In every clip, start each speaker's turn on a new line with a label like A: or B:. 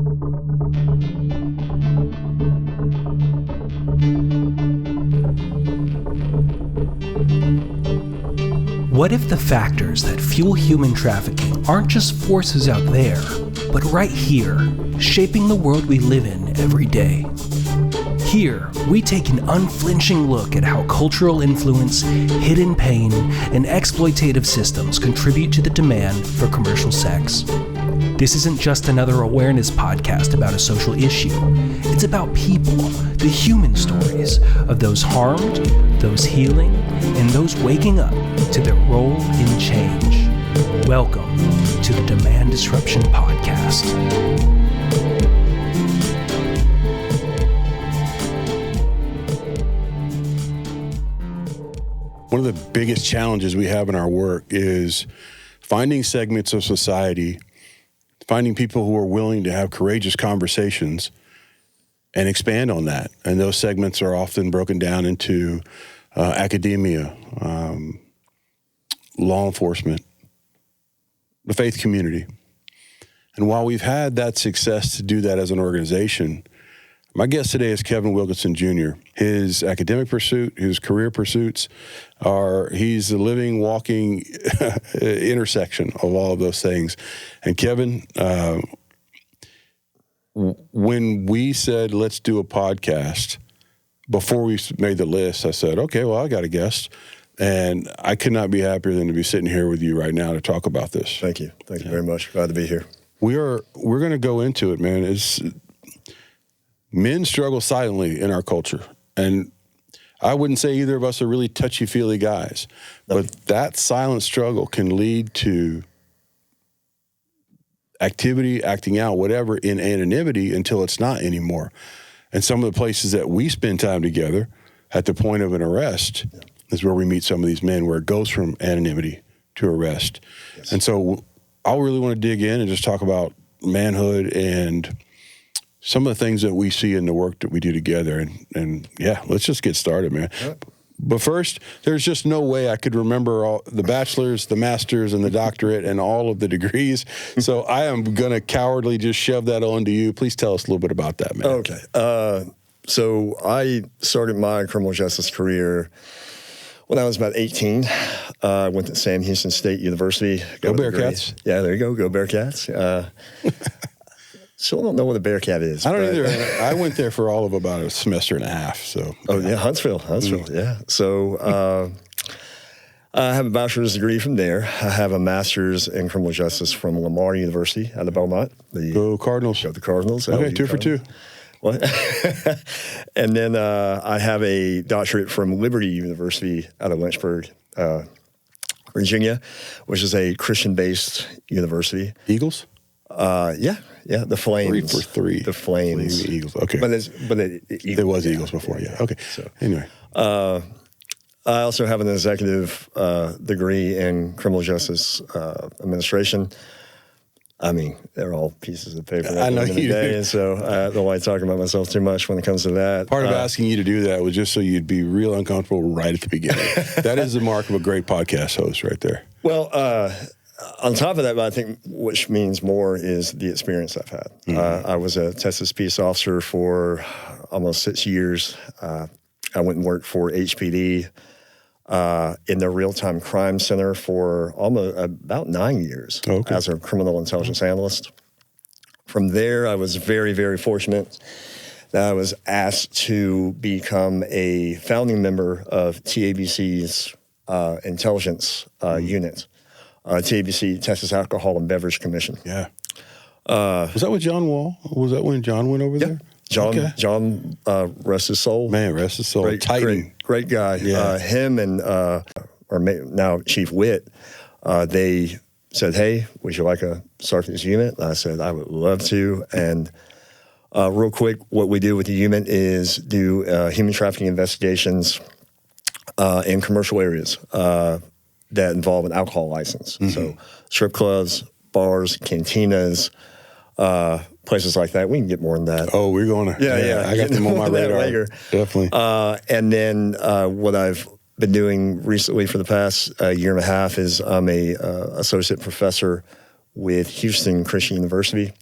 A: What if the factors that fuel human trafficking aren't just forces out there, but right here, shaping the world we live in every day? Here, we take an unflinching look at how cultural influence, hidden pain, and exploitative systems contribute to the demand for commercial sex. This isn't just another awareness podcast about a social issue. It's about people, the human stories of those harmed, those healing, and those waking up to their role in change. Welcome to the Demand Disruption Podcast.
B: One of the biggest challenges we have in our work is finding segments of society, finding people who are willing to have courageous conversations and expand on that. And those segments are often broken down into academia, law enforcement, the faith community. And while we've had that success to do that as an organization, my guest today is Kevin Wilkinson Jr. His academic pursuit, his career pursuits he's the living, walking intersection of all of those things. And Kevin, when we said, let's do a podcast, before we made the list, I said, okay, well, I got a guest. And I could not be happier than to be sitting here with you right now to talk about this.
C: Thank you. Thank you very much. Glad to be here.
B: We're going to go into it, man. Men struggle silently in our culture. And I wouldn't say either of us are really touchy-feely guys. But that silent struggle can lead to activity, acting out, whatever, in anonymity until it's not anymore. And some of the places that we spend time together at the point of an arrest is where we meet some of these men, where it goes from anonymity to arrest. Yes. And so I really want to dig in and just talk about manhood and some of the things that we see in the work that we do together. And yeah, let's just get started, man. Yep. But first, there's just no way I could remember all the bachelor's, the master's, and the doctorate, and all of the degrees. So I am going to cowardly just shove that on to you. Please tell us a little bit about that, man.
C: Okay. So I started my criminal justice career when I was about 18. I went to Sam Houston State University.
B: Go Bearcats.
C: Yeah, there you go. Go Bearcats. Still don't know what a Bearcat is.
B: I don't either. I went there for all of about a semester and a half. So.
C: Oh, yeah, Huntsville, yeah. So I have a bachelor's degree from there. I have a master's in criminal justice from Lamar University out of Belmont.
B: Go Cardinals.
C: Go the Cardinals.
B: Okay, 2 for 2.
C: What? And then I have a doctorate from Liberty University out of Lynchburg, Virginia, which is a Christian-based university.
B: Eagles?
C: Yeah, the Flames.
B: 3 for 3.
C: The Flames.
B: Eagles. Okay.
C: But it
B: was Eagles before, yeah. Okay.
C: So
B: anyway.
C: I also have an executive degree in criminal justice administration. I mean, they're all pieces of paper.
B: I know you do.
C: And so I don't like talking about myself too much when it comes to that.
B: Part of asking you to do that was just so you'd be real uncomfortable right at the beginning. That is the mark of a great podcast host right there. Well,
C: on top of that, I think which means more is the experience I've had. Mm-hmm. I was a Texas peace officer for almost 6 years. I went and worked for HPD in the real-time crime center for about 9 years as a criminal intelligence analyst. From there, I was very, very fortunate that I was asked to become a founding member of TABC's intelligence unit. TABC, Texas Alcohol and Beverage Commission.
B: Yeah. Was that with John Wall? Was that when John went over there?
C: John, rest his soul.
B: Man, rest his soul.
C: Great guy. Yeah. Him and now Chief Witt, they said, hey, would you like a sergeant's unit? I said, I would love to. And real quick, what we do with the unit is do human trafficking investigations in commercial areas that involve an alcohol license. Mm-hmm. So strip clubs, bars, cantinas, places like that. We can get more than that.
B: Oh, we're going to.
C: Yeah.
B: I got them on my radar. Later. Definitely.
C: And then what I've been doing recently for the past year and a half is I'm a associate professor with Houston Christian University.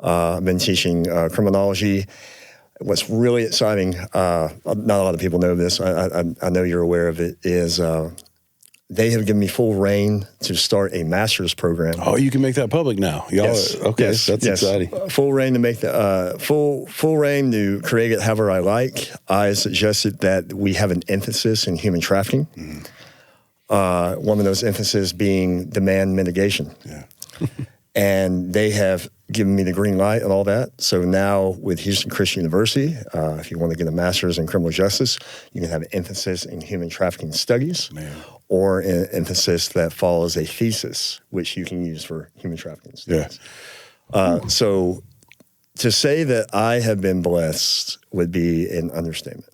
C: I've been teaching criminology. What's really exciting, not a lot of people know this, I know you're aware of it, is they have given me full reign to start a master's program.
B: Oh, you can make that public now. Y'all,
C: yes.
B: Okay,
C: yes.
B: that's
C: yes.
B: exciting.
C: Full reign to make the full reign to create it however I like. I suggested that we have an emphasis in human trafficking. Mm-hmm. One of those emphases being demand mitigation.
B: Yeah.
C: And they have given me the green light and all that. So now with Houston Christian University, if you want to get a master's in criminal justice, you can have an emphasis in human trafficking studies, or an emphasis that follows a thesis, which you can use for human trafficking studies. Yeah. So to say that I have been blessed would be an understatement.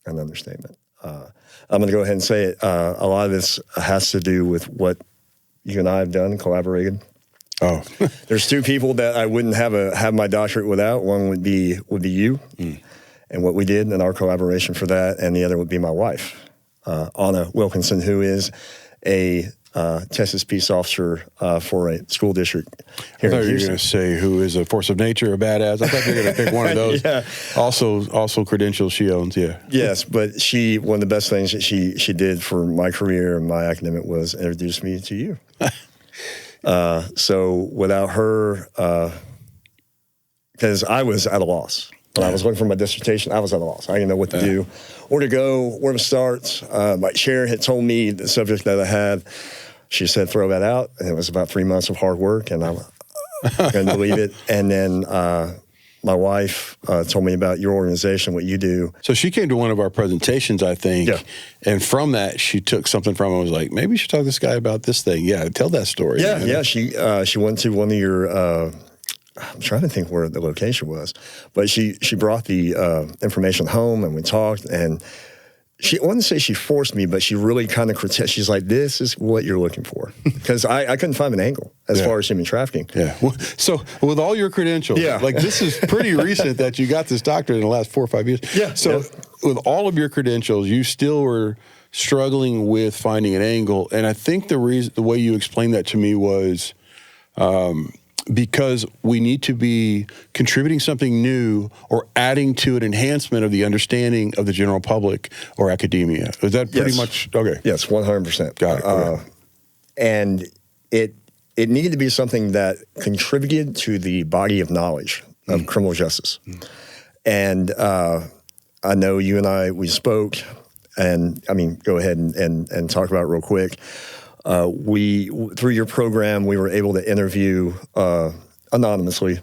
C: An understatement. I'm going to go ahead and say it. A lot of this has to do with what you and I have done, collaborated.
B: Oh,
C: there's two people that I wouldn't have my doctorate without. One would be you, and what we did in our collaboration for that, and the other would be my wife, Anna Wilkinson, who is a Texas peace officer for a school district here in Houston.
B: I thought you were going to say who is a force of nature, a badass. I thought you were going to pick one of those.
C: Yeah.
B: Also credentials she owns, yeah.
C: Yes, but one of the best things that she did for my career and my academic was introduce me to you. So without her, because I was at a loss. When I was looking for my dissertation, I was at a loss. I didn't know what to do, where to go, where to start. My chair had told me the subject that I had. She said, throw that out. And it was about 3 months of hard work, and I'm going to leave it. And then my wife told me about your organization, what you do.
B: So she came to one of our presentations, I think, and from that, she took something from it and was like, maybe you should talk to this guy about this thing. Yeah, tell that story.
C: Yeah, yeah. She went to one of your, I'm trying to think where the location was, but she brought the information home, and we talked, and I wouldn't say she forced me, but she really kind of criticized. She's like, this is what you're looking for. Because I couldn't find an angle as far as human trafficking.
B: Yeah. So with all your credentials, like this is pretty recent that you got this doctorate in the last 4 or 5 years.
C: Yeah.
B: So with all of your credentials, you still were struggling with finding an angle. And I think the way you explained that to me was because we need to be contributing something new or adding to an enhancement of the understanding of the general public or academia. Is that pretty much? Okay.
C: Yes, 100%.
B: Got it. Okay.
C: And it needed to be something that contributed to the body of knowledge of criminal justice. And I know you and we spoke, and I mean, go ahead and talk about it real quick. Through your program, we were able to interview anonymously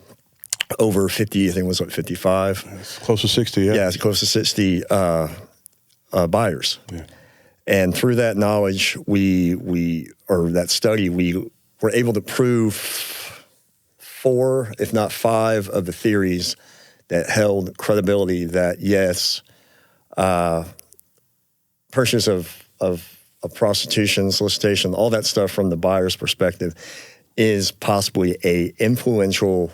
C: over 50, I think it was 55.
B: It's close to 60, yeah.
C: Yeah, it's close to 60 buyers. Yeah. And through that knowledge, that study, we were able to prove 4, if not 5, of the theories that held credibility that, yes, purchase of prostitution, solicitation, all that stuff from the buyer's perspective is possibly a influential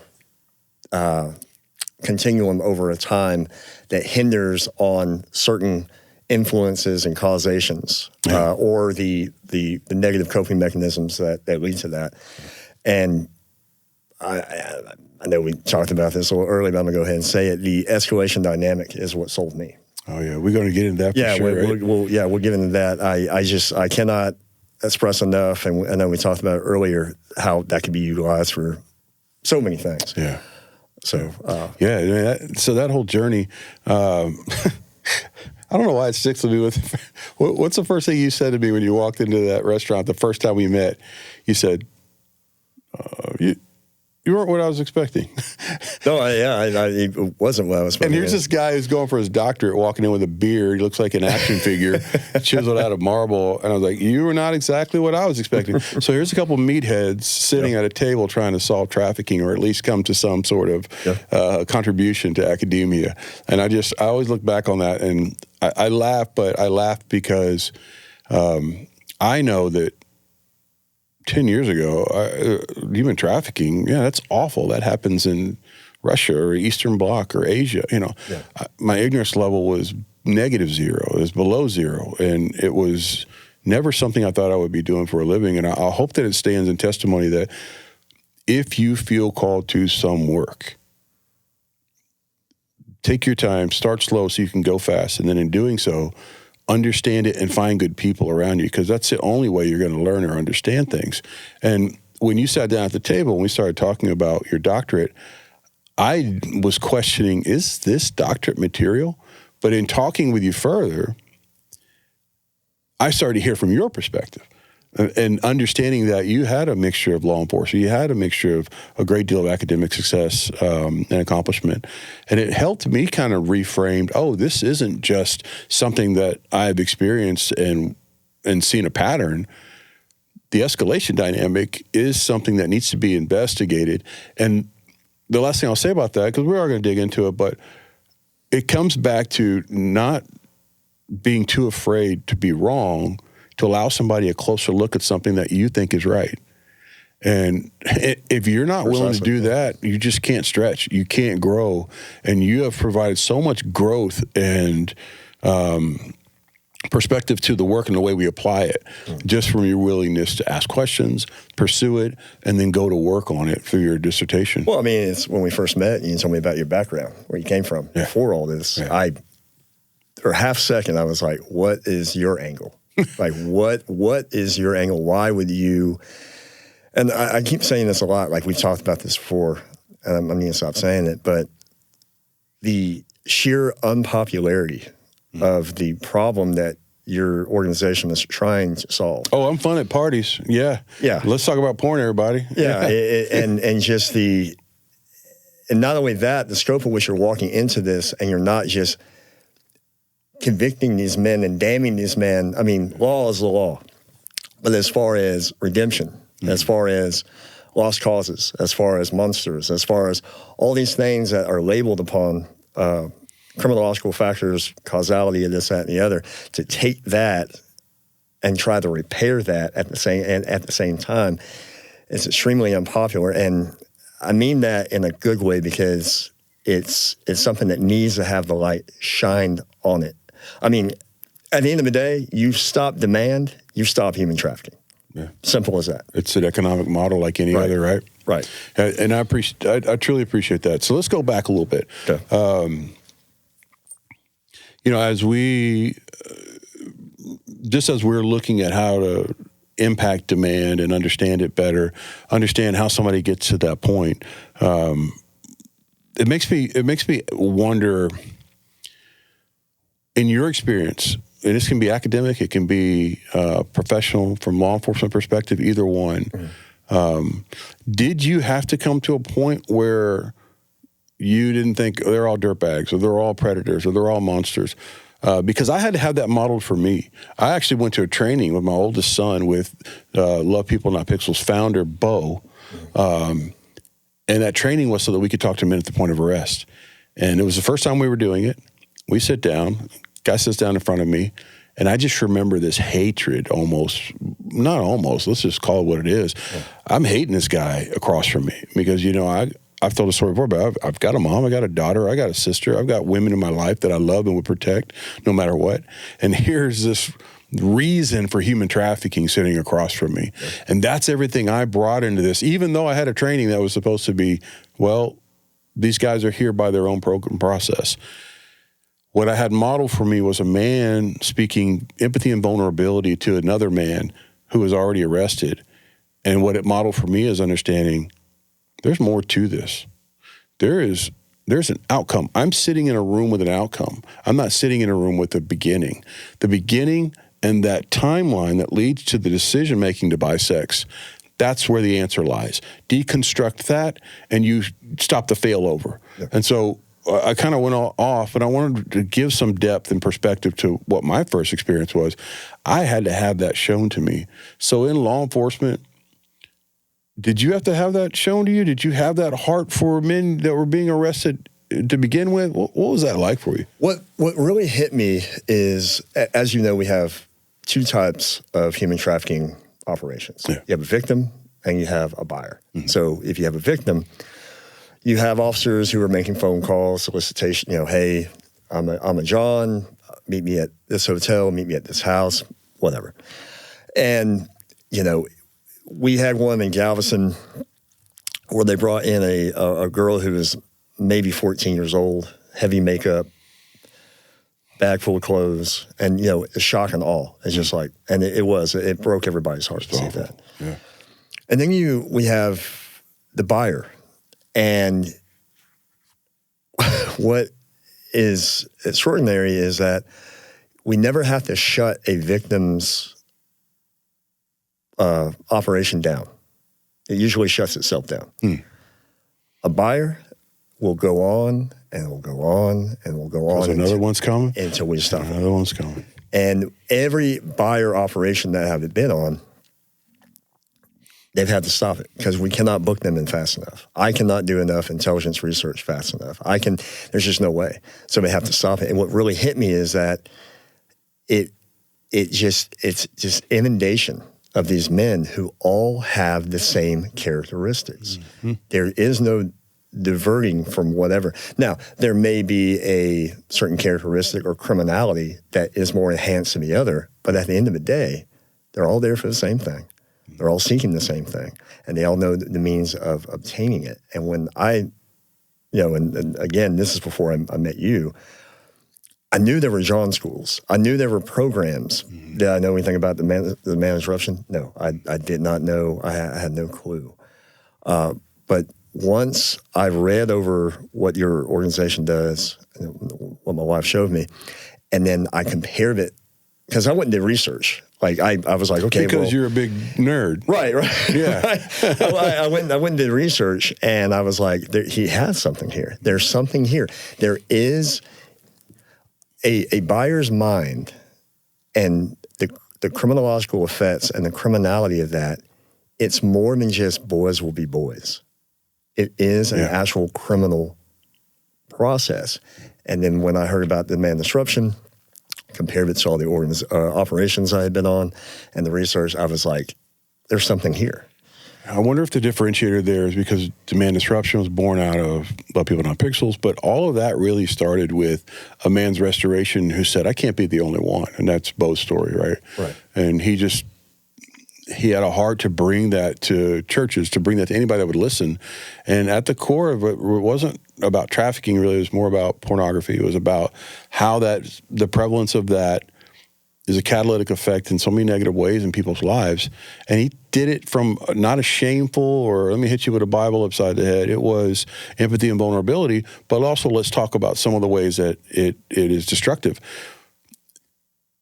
C: continuum over a time that hinders on certain influences and causations, or the negative coping mechanisms that lead to that. And I know we talked about this a little earlier, but I'm going to go ahead and say it. The escalation dynamic is what sold me.
B: Oh, yeah. We're going to get into that for sure, right?
C: We'll get into that. I cannot express enough, and I know we talked about it earlier, how that could be utilized for so many things.
B: Yeah.
C: So,
B: so that whole journey, I don't know why it sticks with me. What's the first thing you said to me when you walked into that restaurant the first time we met? You said, you weren't what I was expecting.
C: No, it wasn't what I was expecting.
B: And here's this guy who's going for his doctorate, walking in with a beard. He looks like an action figure, chiseled out of marble. And I was like, you were not exactly what I was expecting. So here's a couple of meatheads sitting at a table trying to solve trafficking, or at least come to some sort of contribution to academia. And I always look back on that, and I laugh, but I laugh because I know that 10 years ago, human trafficking, that's awful. That happens in Russia or Eastern Bloc or Asia. My ignorance level was -0. It was below 0. And it was never something I thought I would be doing for a living. And I hope that it stands in testimony that if you feel called to some work, take your time, start slow so you can go fast, and then in doing so, understand it and find good people around you, because that's the only way you're going to learn or understand things. And when you sat down at the table and we started talking about your doctorate, I was questioning, is this doctorate material? But in talking with you further, I started to hear from your perspective and understanding that you had a mixture of law enforcement, you had a mixture of a great deal of academic success and accomplishment. And it helped me kind of reframe, oh, this isn't just something that I've experienced and seen a pattern. The escalation dynamic is something that needs to be investigated. And the last thing I'll say about that, because we are going to dig into it, but it comes back to not being too afraid to be wrong, to allow somebody a closer look at something that you think is right. And if you're not willing to do that, you just can't stretch. You can't grow. And you have provided so much growth and perspective to the work and the way we apply it, just from your willingness to ask questions, pursue it, and then go to work on it for your dissertation.
C: Well, I mean, it's when we first met, you told me about your background, where you came from.
B: Yeah.
C: Before all this, for a half second, I was like, what is your angle? Like, what is your angle? Why would you? And I keep saying this a lot, like we've talked about this before, and I'm going to stop saying it, but the sheer unpopularity of the problem that your organization is trying to solve.
B: Oh, I'm fun at parties. Yeah.
C: Yeah.
B: Let's talk about porn, everybody.
C: Yeah. and just and not only that, the scope of which you're walking into this, and you're not just convicting these men and damning these men. I mean, law is the law. But as far as redemption, as far as lost causes, as far as monsters, as far as all these things that are labeled upon criminological factors, causality of this, that, and the other, to take that and try to repair that at the same time is extremely unpopular. And I mean that in a good way, because it's something that needs to have the light shined on it. I mean, at the end of the day, you stop demand, you stop human trafficking.
B: Yeah.
C: Simple as that.
B: It's an economic model like any other, right?
C: Right.
B: And I truly appreciate that. So let's go back a little bit.
C: Okay.
B: As we're looking at how to impact demand and understand it better, understand how somebody gets to that point, it makes me wonder, in your experience, and this can be academic, it can be professional, from law enforcement perspective, either one. Did you have to come to a point where you didn't think they're all dirtbags, or they're all predators, or they're all monsters? Because I had to have that modeled for me. I actually went to a training with my oldest son with Love People Not Pixels founder, Bo. And that training was so that we could talk to men at the point of arrest. And it was the first time we were doing it. We sit down, guy sits down in front of me, and I just remember this hatred let's just call it what it is. Yeah. I'm hating this guy across from me because, I've told a story before, but I've got a mom, I got a daughter, I got a sister, I've got women in my life that I love and would protect no matter what. And here's this reason for human trafficking sitting across from me. Yeah. And that's everything I brought into this, even though I had a training that was supposed to be, well, these guys are here by their own program process. What I had modeled for me was a man speaking empathy and vulnerability to another man who was already arrested. And what it modeled for me is understanding there's more to this. There's an outcome. I'm sitting in a room with an outcome. I'm not sitting in a room with a beginning. The beginning and that timeline that leads to the decision-making to buy sex, that's where the answer lies. Deconstruct that, and you stop the failover. Yeah. And so I kind of went off, but I wanted to give some depth and perspective to what my first experience was. I had to have that shown to me. So in law enforcement, did you have to have that shown to you? Did you have that heart for men that were being arrested to begin with? What was that like for you? What
C: really hit me is, as you know, we have two types of human trafficking operations. Yeah. You have a victim and you have a buyer. Mm-hmm. So if you have a victim, you have officers who are making phone calls, solicitation, hey, I'm a John, meet me at this hotel, meet me at this house, whatever. And, we had one in Galveston where they brought in a girl who was maybe 14 years old, heavy makeup, bag full of clothes, and, you know, shock and awe. It's just like, and it broke everybody's heart to see that.
B: Yeah.
C: And then we have the buyer. And what is extraordinary is that we never have to shut a victim's operation down. It usually shuts itself down. A buyer will go on and will go on and will go on.
B: Another one's coming?
C: Until we stop.
B: Another one's coming.
C: And every buyer operation that I've been on, they've had to stop it because we cannot book them in fast enough. I cannot do enough intelligence research fast enough. There's just no way. So we have to stop it. And what really hit me is that it's just inundation of these men who all have the same characteristics. Mm-hmm. There is no diverting from whatever. Now, there may be a certain characteristic or criminality that is more enhanced than the other, but at the end of the day, they're all there for the same thing. They're all seeking the same thing, and they all know the means of obtaining it. And when and again, this is before I met you, I knew there were John schools. I knew there were programs. Mm-hmm. Did I know anything about the man disruption? No, I did not know. I had no clue. But once I read over what your organization does, what my wife showed me, and then I compared it, because I went and did research. Like I was like, okay,
B: because you're a big nerd,
C: right?
B: Yeah.
C: I went and did research, and I was like, he has something here. There's something here. There is a buyer's mind, and the criminological effects and the criminality of that. It's more than just boys will be boys. It is an actual criminal process. And then when I heard about the man disruption, compared it to all the operations I had been on and the research, I was like, there's something here.
B: I wonder if the differentiator there is because demand disruption was born out of Love People Not Pixels, but all of that really started with a man's restoration who said, I can't be the only one. And that's Bo's story, right?
C: Right.
B: And he had a heart to bring that to churches, to bring that to anybody that would listen. And at the core of it wasn't about trafficking, really. It was more about pornography. It was about how the prevalence of that is a catalytic effect in so many negative ways in people's lives. And he did it from not a shameful or let me hit you with a Bible upside the head. It was empathy and vulnerability, but also let's talk about some of the ways that it is destructive.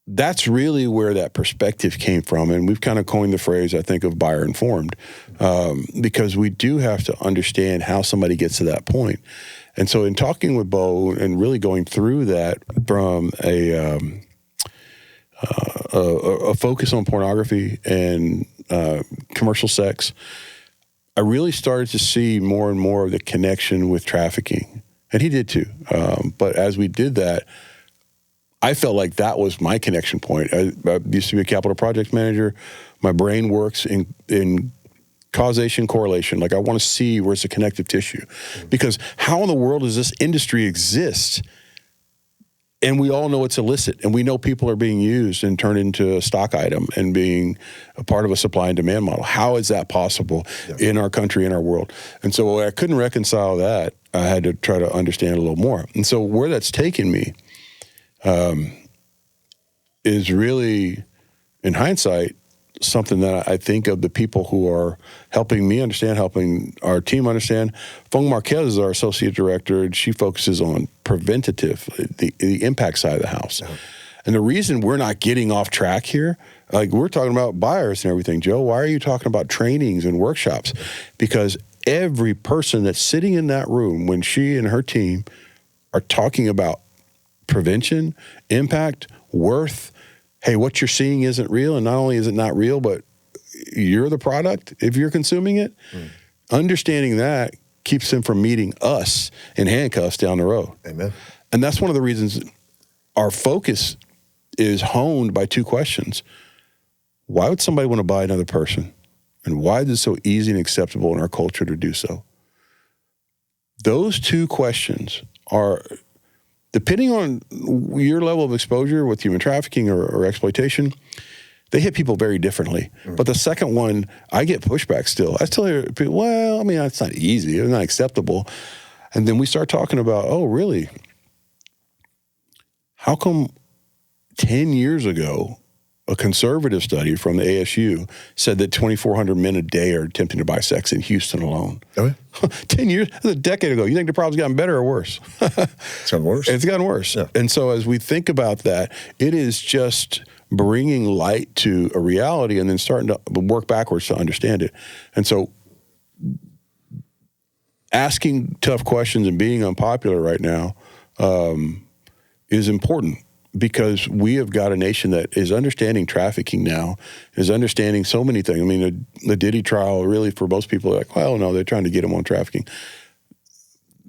B: That's really where that perspective came from. And we've kind of coined the phrase, I think, of buyer informed, because we do have to understand how somebody gets to that point. And so in talking with Bo and really going through that from a focus on pornography and commercial sex, I really started to see more and more of the connection with trafficking. And he did too. But as we did that, I felt like that was my connection point. I used to be a capital project manager. My brain works in causation, correlation. Like I want to see where's the connective tissue. Because how in the world does this industry exist? And we all know it's illicit, and we know people are being used and turned into a stock item and being a part of a supply and demand model. How is that possible in our country, in our world? And so I couldn't reconcile that. I had to try to understand a little more. And so where that's taken me is really, in hindsight, something that I think of the people who are helping me understand, helping our team understand. Fung Marquez is our associate director, and she focuses on preventative, the impact side of the house. Uh-huh. And the reason we're not getting off track here, like we're talking about buyers and everything, Joe, why are you talking about trainings and workshops? Because every person that's sitting in that room, when she and her team are talking about prevention, impact, worth, hey, what you're seeing isn't real, and not only is it not real, but you're the product if you're consuming it. Understanding that keeps them from meeting us in handcuffs down the road.
C: Amen.
B: And that's one of the reasons our focus is honed by two questions. Why would somebody want to buy another person? And why is it so easy and acceptable in our culture to do so? Those two questions are, depending on your level of exposure with human trafficking or exploitation, they hit people very differently. But the second one, I get pushback still. I still hear people, well, I mean, it's not easy. It's not acceptable. And then we start talking about, oh, really? How come 10 years ago, a conservative study from the ASU said that 2,400 men a day are attempting to buy sex in Houston alone?
C: Oh, yeah.
B: 10 years, that's a decade ago. You think the problem's gotten better or worse?
C: It's gotten worse.
B: It's gotten worse.
C: Yeah.
B: And so as we think about that, it is just bringing light to a reality and then starting to work backwards to understand it. And so asking tough questions and being unpopular right now is important, because we have got a nation that is understanding trafficking now, is understanding so many things. I mean, the Diddy trial, really, for most people, are like, well, no, they're trying to get him on trafficking.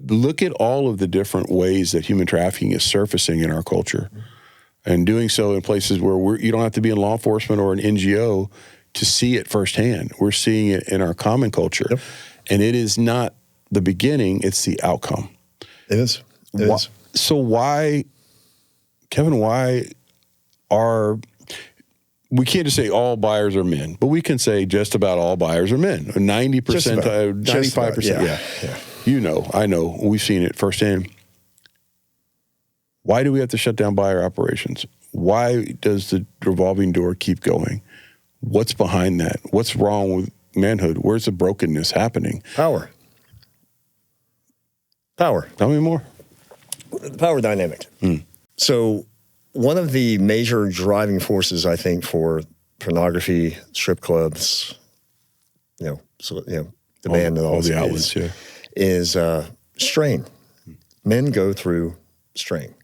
B: Look at all of the different ways that human trafficking is surfacing in our culture, and doing so in places where you don't have to be in law enforcement or an NGO to see it firsthand. We're seeing it in our common culture.
C: Yep.
B: And it is not the beginning, it's the outcome.
C: It is. It is.
B: So why, Kevin, we can't just say all buyers are men, but we can say just about all buyers are men. 90%, 95%. Yeah. You know, I know, we've seen it firsthand. Why do we have to shut down buyer operations? Why does the revolving door keep going? What's behind that? What's wrong with manhood? Where's the brokenness happening?
C: Power.
B: Tell me more.
C: The power dynamic. So one of the major driving forces, I think, for pornography, strip clubs, demand and all
B: the outlets,
C: is strain. Men go through strain.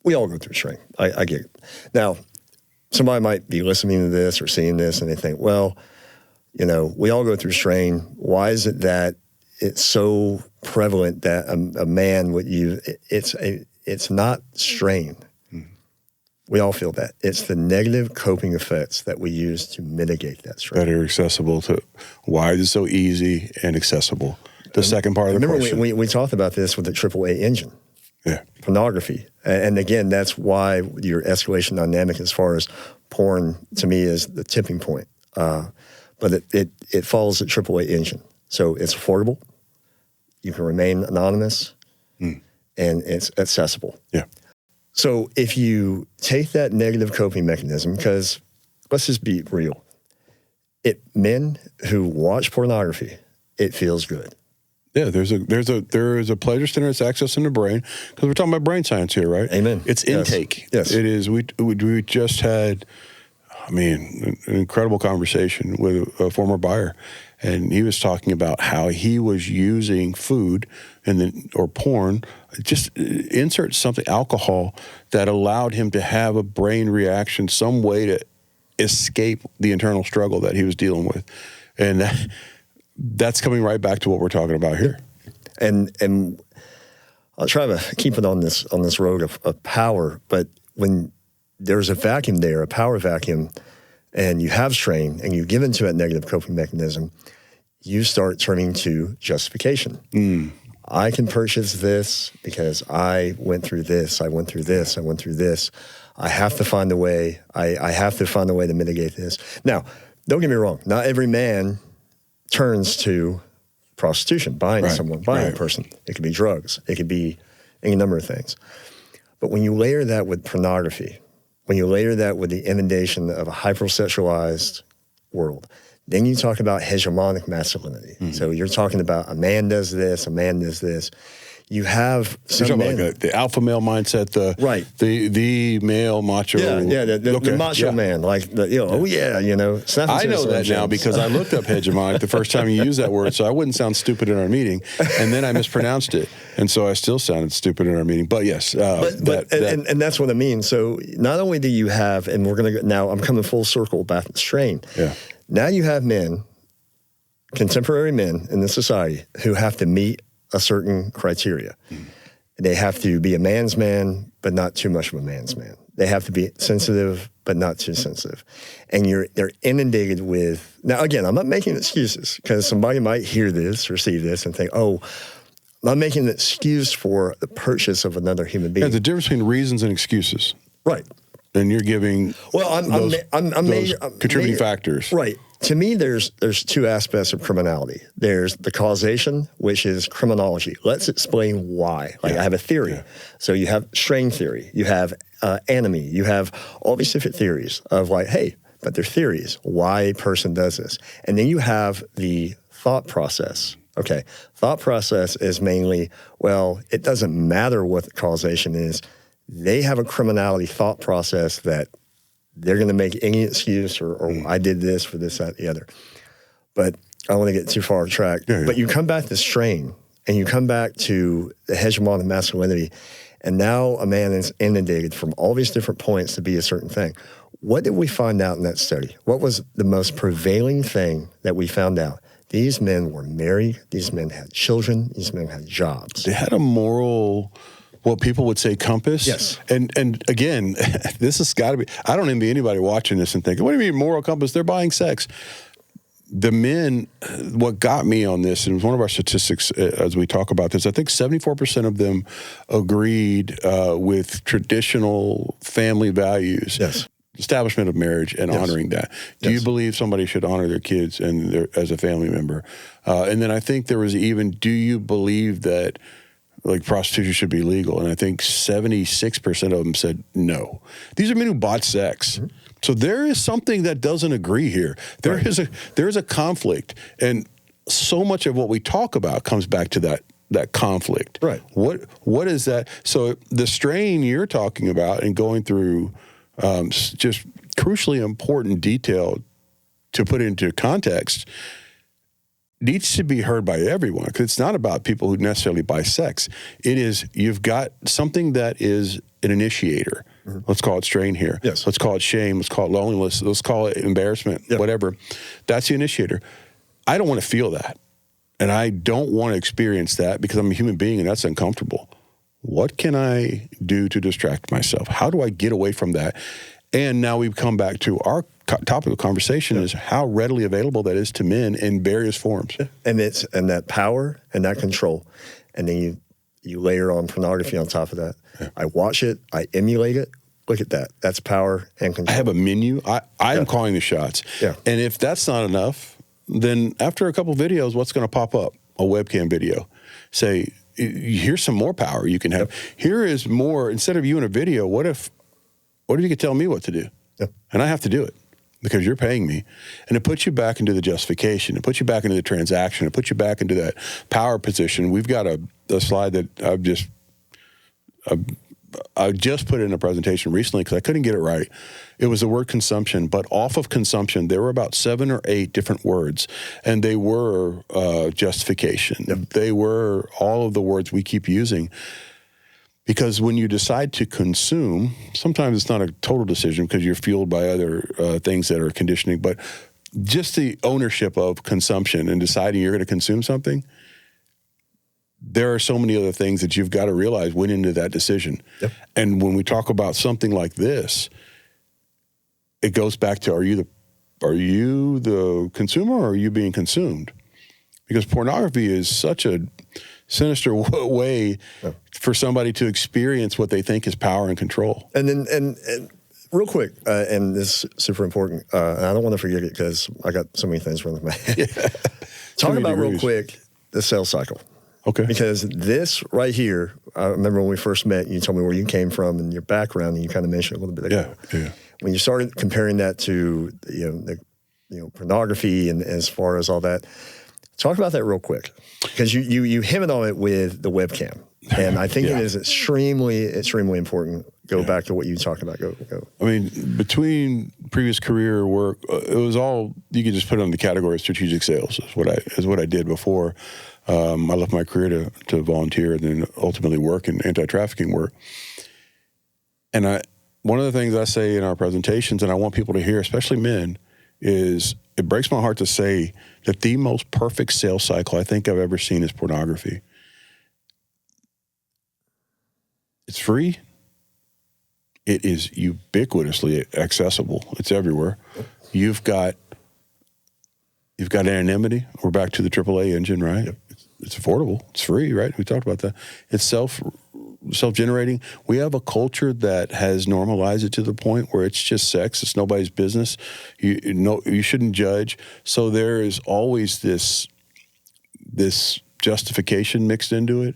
C: We all go through strain. I get it. Now, somebody might be listening to this or seeing this and they think, well, we all go through strain. Why is it that it's so prevalent that a man would use it's not strain. We all feel that. It's the negative coping effects that we use to mitigate that strain.
B: That are accessible to. Why is it so easy and accessible? The second part of the question.
C: Remember, we talked about this with the AAA engine.
B: Yeah.
C: Pornography. And again, that's why your escalation dynamic as far as porn, to me, is the tipping point. But it follows the AAA engine. So it's affordable. You can remain anonymous. And it's accessible.
B: Yeah.
C: So if you take that negative coping mechanism, because let's just be real, men who watch pornography, it feels good.
B: Yeah, there is a pleasure center that's accessing the brain, because we're talking about brain science here, right?
C: Amen.
B: It's intake.
C: Yes.
B: It is. We just had, an incredible conversation with a former buyer, and he was talking about how he was using food or porn, just insert something, alcohol, that allowed him to have a brain reaction, some way to escape the internal struggle that he was dealing with. And that's coming right back to what we're talking about here.
C: And I'll try to keep it on this road of power, but when there's a vacuum there, a power vacuum, and you have strain, and you give into that negative coping mechanism, you start turning to justification. I can purchase this because I went through this, I went through this, I went through this. I have to find a way. I have to find a way to mitigate this. Now, don't get me wrong. Not every man turns to prostitution, buying a person. It could be drugs. It could be any number of things. But when you layer that with pornography, when you layer that with the inundation of a hypersexualized world, then you talk about hegemonic masculinity. So you're talking about a man does this, a man does this. You have some men,
B: like the alpha male mindset, the male macho.
C: The macho man, like I know
B: that now because I looked up hegemonic the first time you used that word, so I wouldn't sound stupid in our meeting, and then I mispronounced it, and so I still sounded stupid in our meeting. But yes,
C: and that's what I mean. So not only do you have, and we're going to now, I'm coming full circle back to strain.
B: Yeah.
C: Now you have men, contemporary men in this society, who have to meet a certain criteria. They have to be a man's man, but not too much of a man's man. They have to be sensitive, but not too sensitive. And they're inundated with, now again, I'm not making excuses, because somebody might hear this or see this and think, oh, I'm making an excuse for the purchase of another human being.
B: Yeah, the difference between reasons and excuses.
C: Right.
B: and you're giving those contributing factors.
C: Right. To me, there's two aspects of criminality. There's the causation, which is criminology. Let's explain why. Like I have a theory. Yeah. So you have strain theory. You have enemy. You have all these different theories of like, hey, but they're theories. Why a person does this. And then you have the thought process. Okay. Thought process is mainly, well, it doesn't matter what the causation is. They have a criminality thought process that they're going to make any excuse or I did this for this, that, the other. But I don't want to get too far off track. Yeah. But you come back to strain and you come back to the hegemon of masculinity, and now a man is inundated from all these different points to be a certain thing. What did we find out in that study? What was the most prevailing thing that we found out? These men were married. These men had children. These men had jobs.
B: They had a moral, what people would say, compass.
C: Yes.
B: And again, this has got to be, I don't envy anybody watching this and thinking, what do you mean moral compass? They're buying sex. The men, what got me on this, and it was one of our statistics as we talk about this, I think 74% of them agreed with traditional family values.
C: Yes.
B: Establishment of marriage and honoring that. Do you believe somebody should honor their kids and as a family member? And then I think there was even, do you believe that like prostitution should be legal? And I think 76% of them said no. These are men who bought sex. Mm-hmm. So there is something that doesn't agree here. There is a conflict. And so much of what we talk about comes back to that conflict.
C: Right.
B: What is that? So the strain you're talking about and going through just crucially important detail to put into context needs to be heard by everyone, because it's not about people who necessarily buy sex. It is, you've got something that is an initiator. Mm-hmm. Let's call it strain here.
C: Yes.
B: Let's call it shame. Let's call it loneliness. Let's call it embarrassment, whatever. That's the initiator. I don't want to feel that. And I don't want to experience that because I'm a human being and that's uncomfortable. What can I do to distract myself? How do I get away from that? And now we've come back to our topic of conversation is how readily available that is to men in various forms.
C: And that power and that control. And then you layer on pornography on top of that. Yeah. I watch it. I emulate it. Look at that. That's power and control.
B: I have a menu. I am calling the shots.
C: Yeah.
B: And if that's not enough, then after a couple videos, what's going to pop up? A webcam video. Say, here's some more power you can have. Yep. Here is more, instead of you in a video, what if you could tell me what to do?
C: Yep.
B: And I have to do it because you're paying me. And it puts you back into the justification. It puts you back into the transaction. It puts you back into that power position. We've got a slide that I just put in a presentation recently because I couldn't get it right. It was the word consumption, but off of consumption, there were about 7 or 8 different words, and they were justification. Yep. They were all of the words we keep using. Because when you decide to consume, sometimes it's not a total decision because you're fueled by other things that are conditioning, but just the ownership of consumption and deciding you're going to consume something, there are so many other things that you've got to realize went into that decision.
C: Yep.
B: And when we talk about something like this, it goes back to, are you the consumer or are you being consumed? Because pornography is such a sinister way for somebody to experience what they think is power and control.
C: And then, and real quick, and this is super important, and I don't want to forget it because I got so many things running my head. Yeah. Talk about real quick the sales cycle.
B: Okay.
C: Because this right here, I remember when we first met, you told me where you came from and your background, and you kind of mentioned a little bit ago.
B: Yeah.
C: When you started comparing that to pornography and as far as all that, talk about that real quick, because you hinted on it with the webcam, and I think it is extremely important. Go back to what you talked about. Go.
B: I mean, between previous career work, it was all, you could just put it on the category of strategic sales. Is what I did before. I left my career to volunteer and then ultimately work in anti-trafficking work. And one of the things I say in our presentations, and I want people to hear, especially men, is it breaks my heart to say that the most perfect sales cycle I think I've ever seen is pornography. It's free. It is ubiquitously accessible. It's everywhere. You've got anonymity. We're back to the AAA engine, right? Yep. It's affordable. It's free, right? We talked about that. It's self-generating. We have a culture that has normalized it to the point where it's just sex. It's nobody's business. You shouldn't judge. So there is always this justification mixed into it.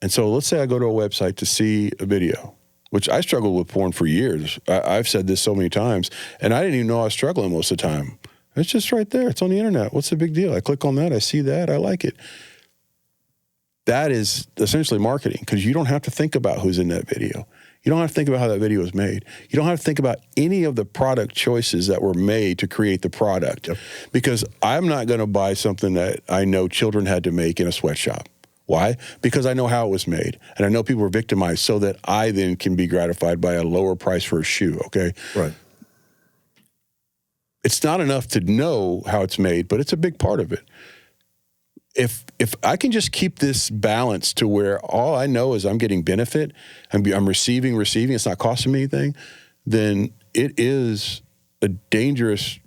B: And so let's say I go to a website to see a video, which I struggled with porn for years. I've said this so many times, and I didn't even know I was struggling most of the time. It's just right there. It's on the internet. What's the big deal? I click on that. I see that. I like it. That is essentially marketing, because you don't have to think about who's in that video. You don't have to think about how that video was made. You don't have to think about any of the product choices that were made to create the product. Yep. Because I'm not going to buy something that I know children had to make in a sweatshop. Why? Because I know how it was made, and I know people were victimized, so that I then can be gratified by a lower price for a shoe, okay?
C: Right.
B: It's not enough to know how it's made, but it's a big part of it. If I can just keep this balance to where all I know is I'm getting benefit, I'm receiving, it's not costing me anything, then it is a dangerous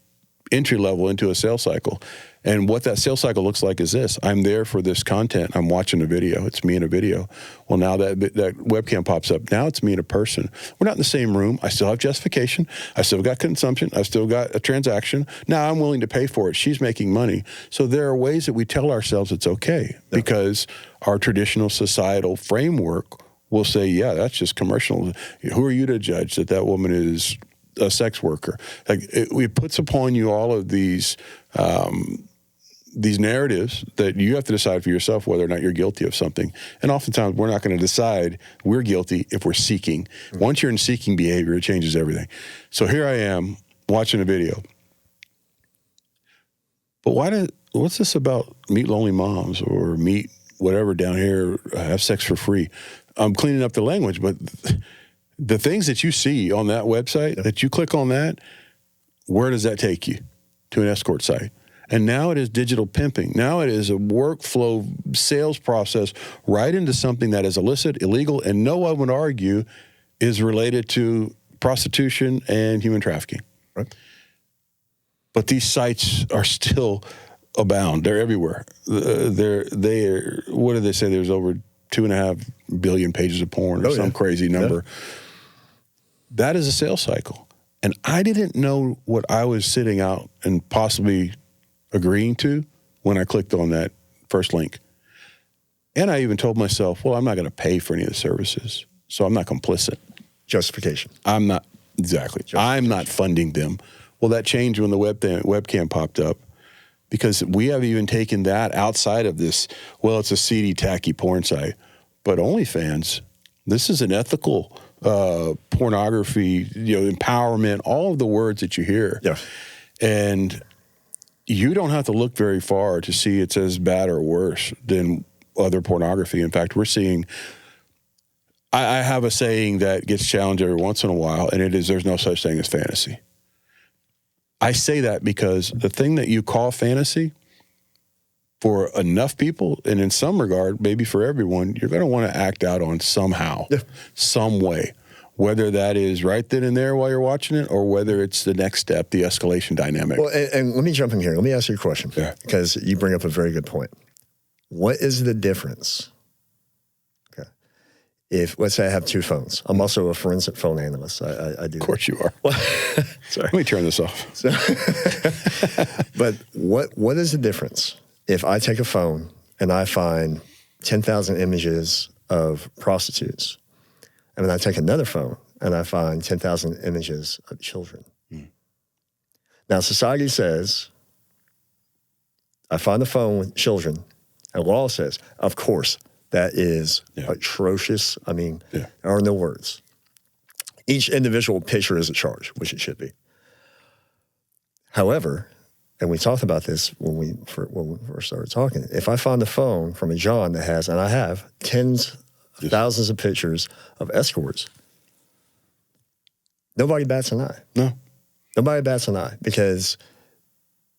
B: entry level into a sales cycle. And what that sales cycle looks like is this. I'm there for this content. I'm watching a video. It's me in a video. Well, now that webcam pops up. Now it's me in a person. We're not in the same room. I still have justification. I still got consumption. I still got a transaction. Now I'm willing to pay for it. She's making money. So there are ways that we tell ourselves it's okay, because our traditional societal framework will say, yeah, that's just commercial. Who are you to judge that woman is a sex worker? Like, it puts upon you all of these narratives that you have to decide for yourself whether or not you're guilty of something. And oftentimes we're not going to decide we're guilty if we're seeking. Mm-hmm. Once you're in seeking behavior, it changes everything. So here I am watching a video. But what's this about meet lonely moms or meet whatever down here, have sex for free? I'm cleaning up the language, but the things that you see on that website, that you click on that, where does that take you? To an escort site. And now it is digital pimping. Now it is a workflow sales process right into something that is illicit, illegal, and no one would argue is related to prostitution and human trafficking. Right. But these sites are still abound. They're everywhere. They're what do they say? There's over 2.5 billion pages of porn or some crazy number. Yeah. That is a sales cycle. And I didn't know what I was sitting out and possibly agreeing to when I clicked on that first link. And I even told myself, well, I'm not going to pay for any of the services, so I'm not complicit.
C: Justification.
B: I'm not, exactly. I'm not funding them. Well, that changed when the webcam popped up, because we have even taken that outside of this, well, it's a seedy, tacky porn site. But OnlyFans, this is an ethical pornography, empowerment, all of the words that you hear. Yeah. And you don't have to look very far to see it's as bad or worse than other pornography. In fact, we're seeing, I have a saying that gets challenged every once in a while, and it is, there's no such thing as fantasy. I say that because the thing that you call fantasy, for enough people, and in some regard, maybe for everyone, you're going to want to act out on somehow, some way. Whether that is right then and there while you're watching it, or whether it's the next step, the escalation dynamic.
C: Well, and let me jump in here. Let me ask you a question, because you bring up a very good point. What is the difference? Okay. If, let's say I have two phones. I'm also a forensic phone analyst. I do.
B: Of course you are. Sorry. Let me turn this off.
C: But what is the difference if I take a phone and I find 10,000 images of prostitutes, and then I take another phone and I find 10,000 images of children? Now, society says, I find the phone with children, and law says, of course, that is atrocious. I mean, there are no words. Each individual picture is a charge, which it should be. However, and we talked about this when we first started talking, if I find a phone from a John that has, and I have, thousands of pictures of escorts, nobody bats an eye.
B: No.
C: Nobody bats an eye, because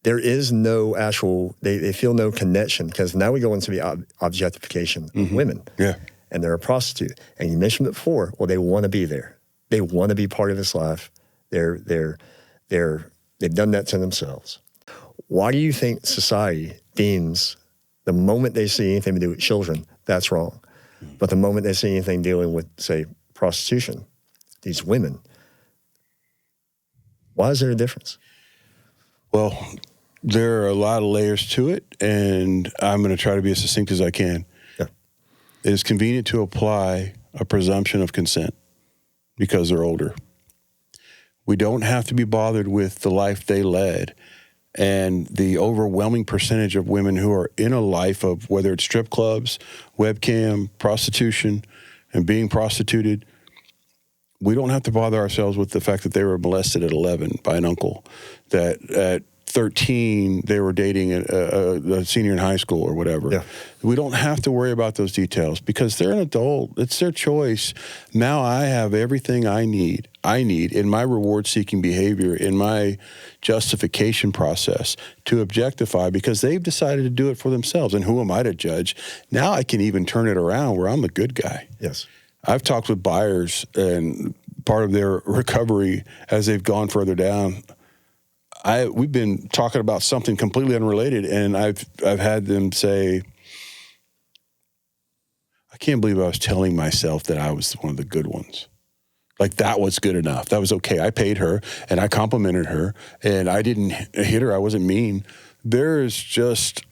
C: there is no actual, they feel no connection, because now we go into the objectification of women. Yeah. And they're a prostitute. And you mentioned it before, well, they want to be there. They want to be part of this life. They've done that to themselves. Why do you think society deems the moment they see anything to do with children, that's wrong? But the moment they see anything dealing with, say, prostitution, these women, why is there a difference?
B: Well, there are a lot of layers to it, and I'm going to try to be as succinct as I can.
C: Yeah.
B: It is convenient to apply a presumption of consent because they're older. We don't have to be bothered with the life they led and the overwhelming percentage of women who are in a life of whether it's strip clubs, webcam, prostitution, and being prostituted. We don't have to bother ourselves with the fact that they were molested at 11 by an uncle, that at 13 they were dating a senior in high school or whatever.
C: Yeah.
B: We don't have to worry about those details because they're an adult. It's their choice. Now I have everything I need in my reward-seeking behavior, in my justification process to objectify because they've decided to do it for themselves. And who am I to judge? Now I can even turn it around where I'm the good guy.
C: Yes.
B: I've talked with buyers, and part of their recovery as they've gone further down, we've been talking about something completely unrelated, and I've had them say, I can't believe I was telling myself that I was one of the good ones. Like that was good enough. That was okay. I paid her, and I complimented her, and I didn't hit her. I wasn't mean. There is just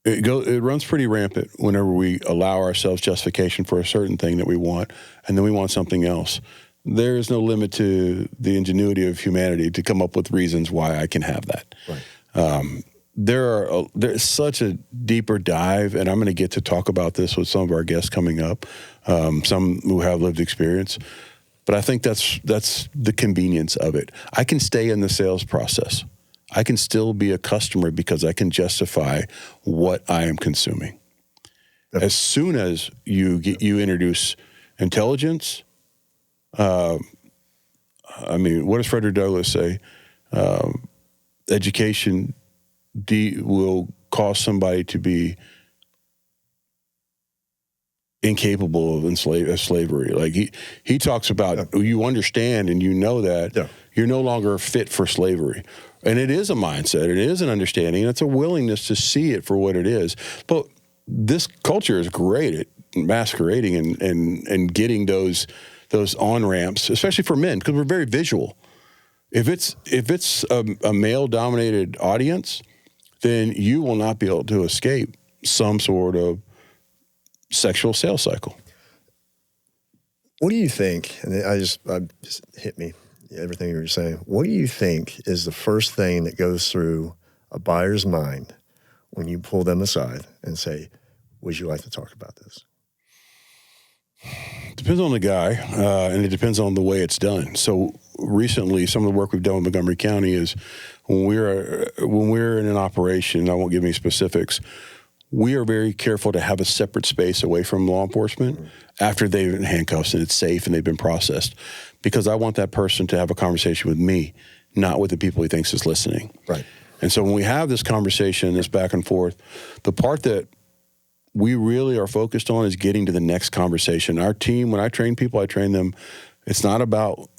B: it runs pretty rampant whenever we allow ourselves justification for a certain thing that we want, and then we want something else. There is no limit to the ingenuity of humanity to come up with reasons why I can have that.
C: Right.
B: There's such a deeper dive, and I'm going to get to talk about this with some of our guests coming up, some who have lived experience. But I think that's the convenience of it. I can stay in the sales process. I can still be a customer because I can justify what I am consuming. Yep. As soon as you introduce intelligence, what does Frederick Douglass say? Education will cause somebody to be incapable of slavery. Like he talks about, you understand and you know that you're no longer fit for slavery. And it is a mindset, it is an understanding, and it's a willingness to see it for what it is. But this culture is great at masquerading and getting those on-ramps, especially for men, because we're very visual. If it's a male-dominated audience, then you will not be able to escape some sort of sexual sales cycle.
C: What do you think, and I just hit me, everything you were saying, what do you think is the first thing that goes through a buyer's mind when you pull them aside and say, would you like to talk about this?
B: Depends on the guy, and it depends on the way it's done. So recently, some of the work we've done with Montgomery County is when we're in an operation, I won't give any specifics, we are very careful to have a separate space away from law enforcement after they've been handcuffed and it's safe and they've been processed, because I want that person to have a conversation with me, not with the people he thinks is listening.
C: Right.
B: And so when we have this conversation, this back and forth, the part that we really are focused on is getting to the next conversation. Our team, when I train people, I train them, it's not about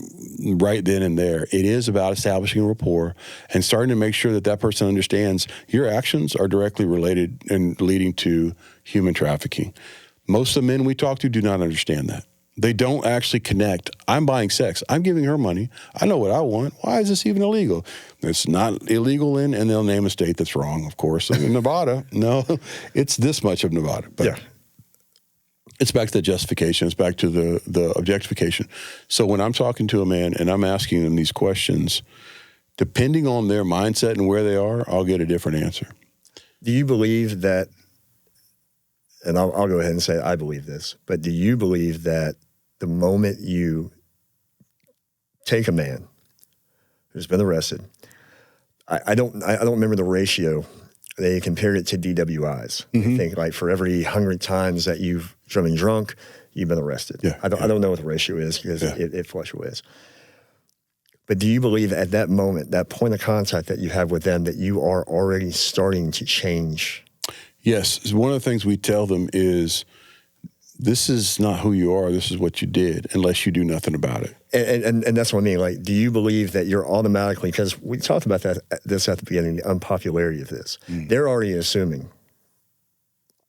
B: right then and there. It is about establishing a rapport and starting to make sure that that person understands your actions are directly related and leading to human trafficking. Most of the men we talk to do not understand that. They don't actually connect. I'm buying sex. I'm giving her money. I know what I want. Why is this even illegal? It's not illegal and they'll name a state that's wrong, of course. In Nevada, no, it's this much of Nevada. But yeah. It's back to the justification. It's back to the objectification. So when I'm talking to a man and I'm asking them these questions, depending on their mindset and where they are, I'll get a different answer.
C: Do you believe that, and I'll go ahead and say I believe this, but do you believe that the moment you take a man who's been arrested, I don't remember the ratio. They compared it to DWIs. Mm-hmm. I think like for every 100 times that you've driven drunk, you've been arrested. Yeah, I don't know what the ratio is because it fluctuates. But do you believe at that moment, that point of contact that you have with them, that you are already starting to change?
B: Yes. One of the things we tell them is, this is not who you are. This is what you did, unless you do nothing about it.
C: And that's what I mean. Like, do you believe that you're automatically, because we talked about this at the beginning, the unpopularity of this. They're already assuming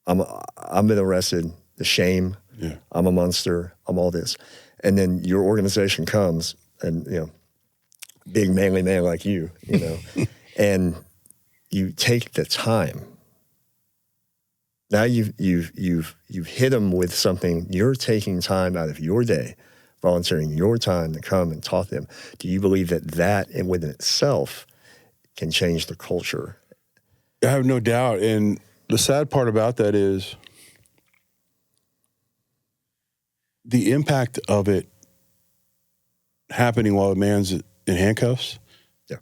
C: I've been arrested, the shame,
B: Yeah.
C: I'm a monster, I'm all this. And then your organization comes and, big manly man like you, and you take the time. Now you've hit them with something. You're taking time out of your day, volunteering your time to come and talk to them. Do you believe that in within itself can change the culture?
B: I have no doubt. And the sad part about that is the impact of it happening while a man's in handcuffs.
C: Yeah.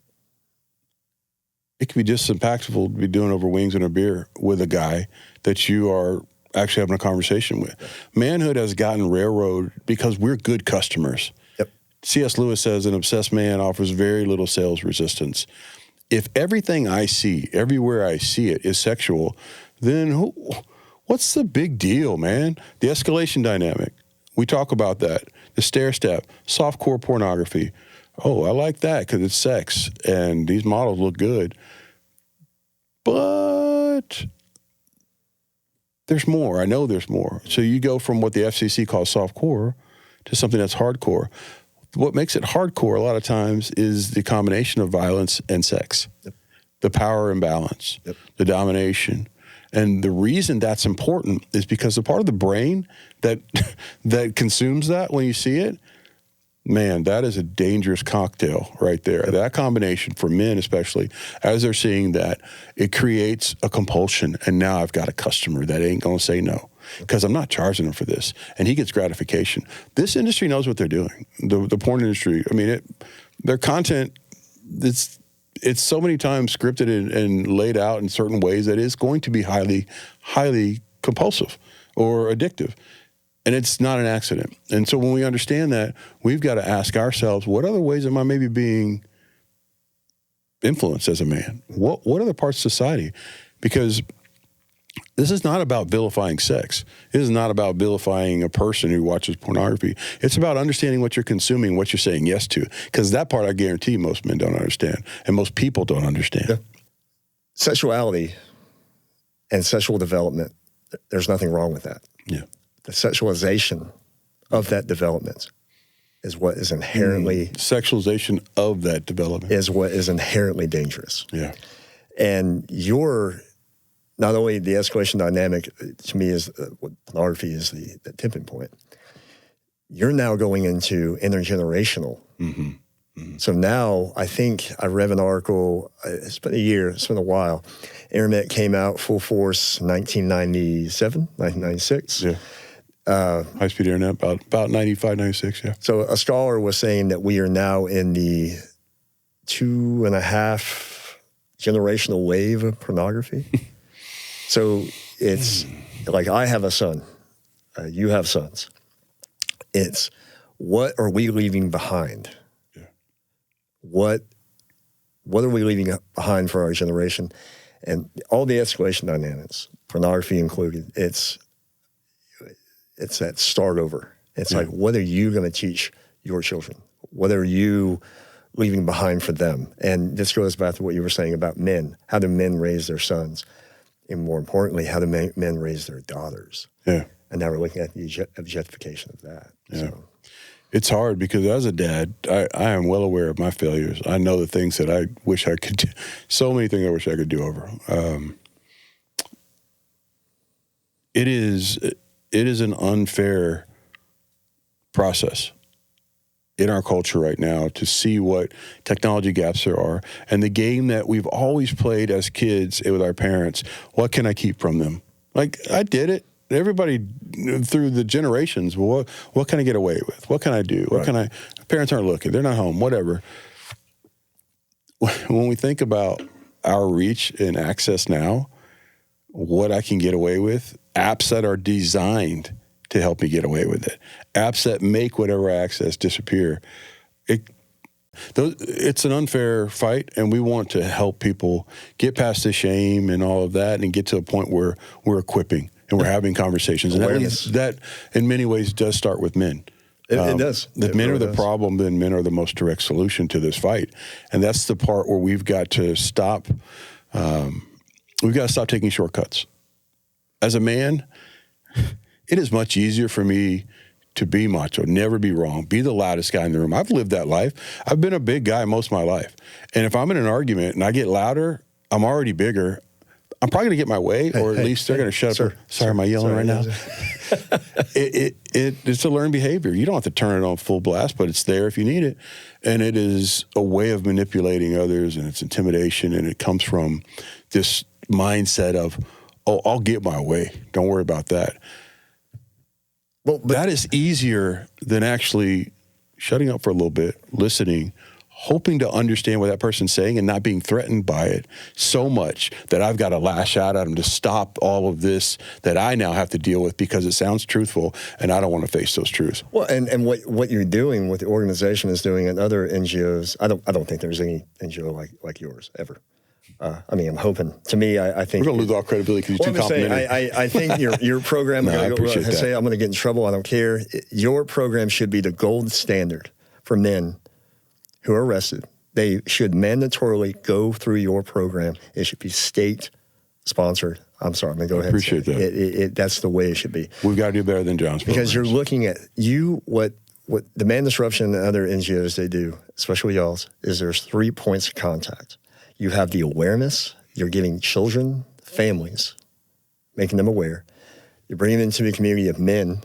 B: It could be just as impactful to be doing over wings and a beer with a guy that you are actually having a conversation with. Yeah. Manhood has gotten railroaded because we're good customers.
C: Yep.
B: C.S. Lewis says an obsessed man offers very little sales resistance. If everything I see, everywhere I see it, is sexual, then what's the big deal, man? The escalation dynamic. We talk about that. The stair step, softcore pornography. Oh, I like that because it's sex and these models look good. But there's more. I know there's more. So you go from what the FCC calls softcore to something that's hardcore. What makes it hardcore a lot of times is the combination of violence and sex,
C: yep.
B: The power imbalance,
C: yep.
B: The domination. And the reason that's important is because the part of the brain that consumes that when you see it, man, that is a dangerous cocktail right there.
C: Yep.
B: That combination for men especially, as they're seeing that, it creates a compulsion. And now I've got a customer that ain't going to say no because I'm not charging him for this. And he gets gratification. This industry knows what they're doing. The porn industry, I mean, their content, it's so many times scripted and laid out in certain ways that it's going to be highly, highly compulsive or addictive. And it's not an accident. And so when we understand that, we've got to ask ourselves, what other ways am I maybe being influenced as a man? What other parts of society? Because this is not about vilifying sex. It is not about vilifying a person who watches pornography. It's about understanding what you're consuming, what you're saying yes to. Because that part I guarantee most men don't understand, and most people don't understand.
C: Yeah. Sexuality and sexual development, there's nothing wrong with that.
B: Yeah.
C: The sexualization of that development is what is inherently...
B: Sexualization of that development.
C: Is what is inherently dangerous.
B: Yeah.
C: And not only the escalation dynamic, to me, is what pornography is the tipping point. You're now going into intergenerational. Mm-hmm. Mm-hmm. So now I think I read an article, it's been a year, it's been a while. Internet came out full force 1997, 1996.
B: Yeah. High-speed internet, about 95, 96, yeah.
C: So a scholar was saying that we are now in the 2.5 generational wave of pornography. So it's like I have a son, you have sons. It's what are we leaving behind?
B: Yeah.
C: What are we leaving behind for our generation? And all the escalation dynamics, pornography included, it's that start over. It's like, what are you going to teach your children? What are you leaving behind for them? And this goes back to what you were saying about men. How do men raise their sons? And more importantly, how do men raise their daughters?
B: Yeah.
C: And now we're looking at the objectification of that.
B: Yeah.
C: So.
B: It's hard because as a dad, I am well aware of my failures. I know the things that I wish I could do. So many things I wish I could do over. It is an unfair process in our culture right now to see what technology gaps there are and the game that we've always played as kids with our parents. What can I keep from them? Like, I did it. Everybody through the generations, well, what can I get away with? What can I do? What can I? Parents aren't looking. They're not home, whatever. When we think about our reach and access now, what I can get away with, apps that are designed to help me get away with it, apps that make whatever access disappear. It's an unfair fight, and we want to help people get past the shame and all of that and get to a point where we're equipping and we're having conversations. And that in many ways does start with men.
C: It does.
B: The men are the problem, then men are the most direct solution to this fight. And that's the part where we've got to stop. We've got to stop taking shortcuts. as a man, it is much easier for me to be macho, never be wrong, be the loudest guy in the room. I've lived that life. I've been a big guy most of my life. And if I'm in an argument and I get louder, I'm already bigger. I'm probably going to get my way, or at least they're going to shut up. Sorry, am I yelling right now? It's a learned behavior. You don't have to turn it on full blast, but it's there if you need it. And it is a way of manipulating others, and it's intimidation, and it comes from this mindset of, oh, I'll get my way. Don't worry about that. Well, but that is easier than actually shutting up for a little bit, listening, hoping to understand what that person's saying and not being threatened by it so much that I've got to lash out at them to stop all of this that I now have to deal with because it sounds truthful and I don't want to face those truths.
C: Well, and what you're doing, what the organization is doing, and other NGOs, I don't think there's any NGO like yours ever. I mean, I'm hoping. To me, I think
B: we're going to lose all credibility because you're too complimentary.
C: I think your program.
B: No, I appreciate that.
C: Say I'm going to get in trouble. I don't care. Your program should be the gold standard for men who are arrested. They should mandatorily go through your program. It should be state sponsored. I'm sorry. I'm going to go ahead.
B: Appreciate that.
C: That's the way it should be.
B: We've got to do better than John's
C: because you're looking at what Demand Disruption and other NGOs they do, especially y'all's, is there's 3 points of contact. You have the awareness. You're getting children, families, making them aware. You're bringing them into a community of men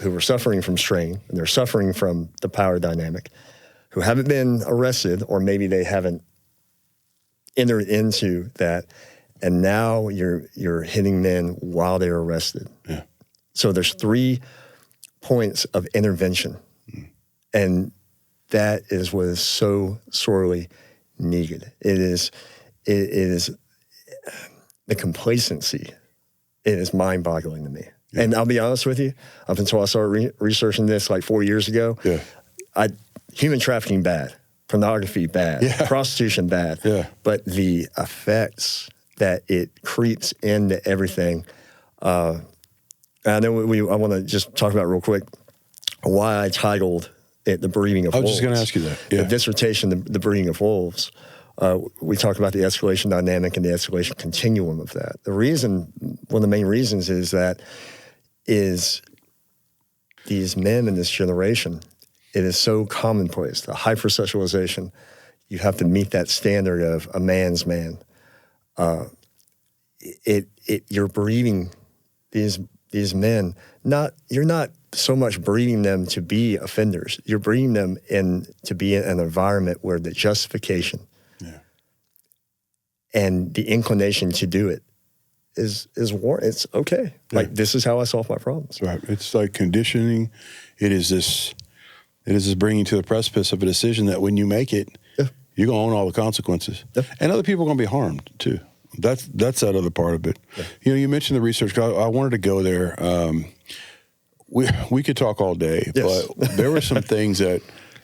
C: who are suffering from strain, and they're suffering from the power dynamic, who haven't been arrested, or maybe they haven't entered into that, and now you're hitting men while they're arrested.
B: Yeah.
C: So there's 3 points of intervention, and that is what is so sorely needed. It is the complacency. It is mind-boggling to me. Yeah. And I'll be honest with you, up until I started researching this like 4 years ago, human trafficking bad, pornography bad, prostitution bad.
B: Yeah.
C: But the effects that it creeps into everything. I know I want to just talk about real quick why I titled it "The Breeding of Wolves."
B: I was just going to ask you that. Yeah.
C: The dissertation, the Breeding of Wolves. We talk about the escalation dynamic and the escalation continuum of that. The reason, one of the main reasons is these men in this generation, it is so commonplace, the hypersexualization. You have to meet that standard of a man's man. You're breeding these men. You're not so much breeding them to be offenders. You're breeding them to be in an environment where the justification and the inclination to do it is warranted. It's okay. Yeah. Like, this is how I solve my problems.
B: Right. It's like conditioning. It is this bringing to the precipice of a decision that when you make it, you're going to own all the consequences. Yeah. And other people are going to be harmed too. That's that other part of it. Yeah. You mentioned the research. I wanted to go there. We could talk all day, but there were some things that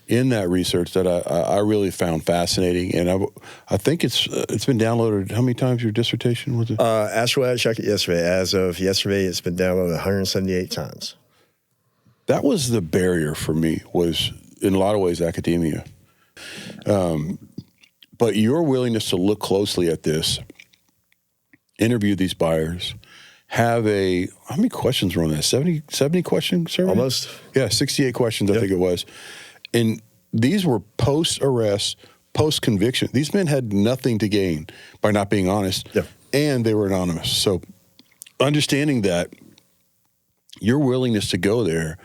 B: in that research that I really found fascinating, and I think it's been downloaded. How many times your dissertation was it?
C: Actually, I checked it yesterday. As of yesterday, it's been downloaded 178 times.
B: That was the barrier for me, was in a lot of ways academia. But your willingness to look closely at this, interview these buyers, how many questions were on that? 70 question survey?
C: Almost.
B: Yeah, 68 questions, I think it was. And these were post-arrest, post-conviction. These men had nothing to gain by not being honest, and they were anonymous. So understanding that, your willingness to go there